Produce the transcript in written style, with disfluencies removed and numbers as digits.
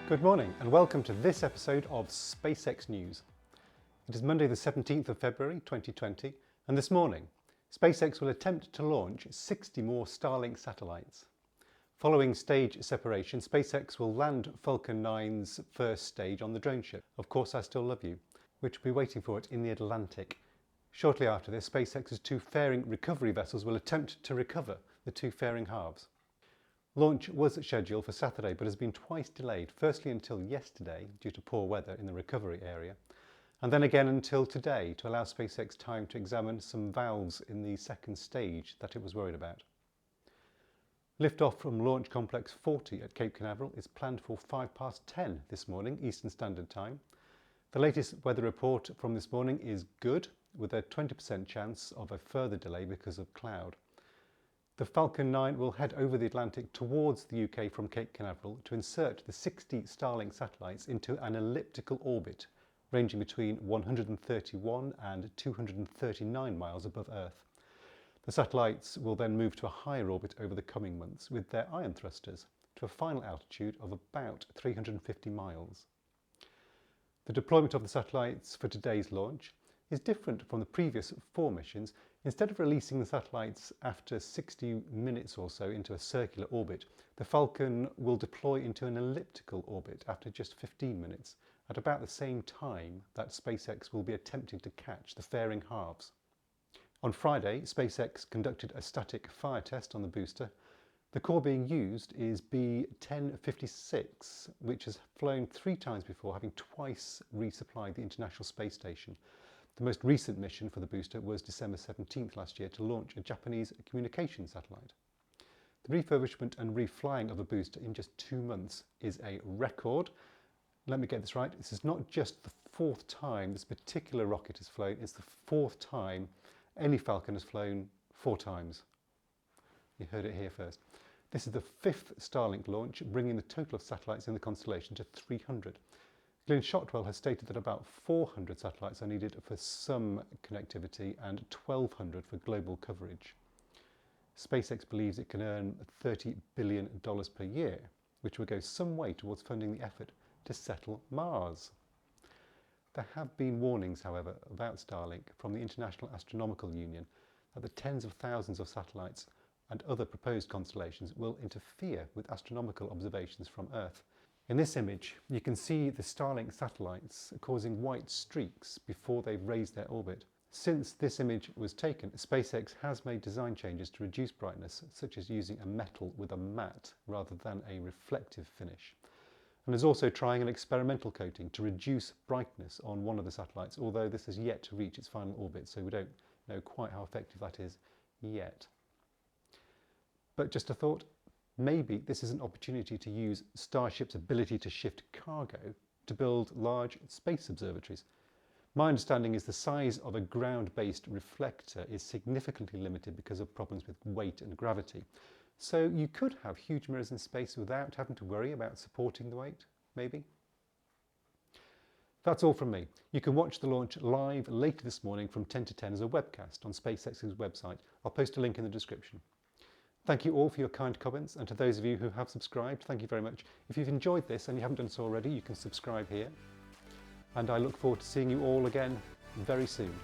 Good morning and welcome to this episode of SpaceX News. It is Monday the 17th of February 2020 and this morning SpaceX will attempt to launch 60 more Starlink satellites. Following stage separation, SpaceX will land Falcon 9's first stage on the drone ship, Of Course I Still Love You, which will be waiting for it in the Atlantic. Shortly after this, SpaceX's two fairing recovery vessels will attempt to recover the two fairing halves. Launch was scheduled for Saturday but has been twice delayed, firstly until yesterday due to poor weather in the recovery area, and then again until today to allow SpaceX time to examine some valves in the second stage that it was worried about. Liftoff from Launch Complex 40 at Cape Canaveral is planned for 10:05 this morning, Eastern Standard Time. The latest weather report from this morning is good, with a 20% chance of a further delay because of cloud. The Falcon 9 will head over the Atlantic towards the UK from Cape Canaveral to insert the 60 Starlink satellites into an elliptical orbit ranging between 131 and 239 miles above Earth. The satellites will then move to a higher orbit over the coming months with their ion thrusters to a final altitude of about 350 miles. The deployment of the satellites for today's launch is different from the previous 4 missions. Instead of releasing the satellites after 60 minutes or so into a circular orbit, the Falcon will deploy into an elliptical orbit after just 15 minutes, at about the same time that SpaceX will be attempting to catch the fairing halves. On Friday, SpaceX conducted a static fire test on the booster. The core being used is B-1056, which has flown 3 times before, having twice resupplied the International Space Station. The most recent mission for the booster was December 17th last year to launch a Japanese communication satellite. The refurbishment and reflying of a booster in just 2 months is a record. Let me get this right, this is not just the 4th time this particular rocket has flown, it's the 4th time any Falcon has flown 4 times. You heard it here first. This is the 5th Starlink launch, bringing the total of satellites in the constellation to 300. Glyn Shotwell has stated that about 400 satellites are needed for some connectivity and 1,200 for global coverage. SpaceX believes it can earn $30 billion per year, which will go some way towards funding the effort to settle Mars. There have been warnings, however, about Starlink from the International Astronomical Union that the tens of thousands of satellites and other proposed constellations will interfere with astronomical observations from Earth. In this image, you can see the Starlink satellites causing white streaks before they've raised their orbit. Since this image was taken, SpaceX has made design changes to reduce brightness, such as using a metal with a matte rather than a reflective finish, and is also trying an experimental coating to reduce brightness on one of the satellites, although this has yet to reach its final orbit, so we don't know quite how effective that is yet. But just a thought, maybe this is an opportunity to use Starship's ability to shift cargo to build large space observatories. My understanding is the size of a ground-based reflector is significantly limited because of problems with weight and gravity. So you could have huge mirrors in space without having to worry about supporting the weight, maybe? That's all from me. You can watch the launch live later this morning from 10 to 10 as a webcast on SpaceX's website. I'll post a link in the description. Thank you all for your kind comments, and to those of you who have subscribed, thank you very much. If you've enjoyed this and you haven't done so already, you can subscribe here. And I look forward to seeing you all again very soon.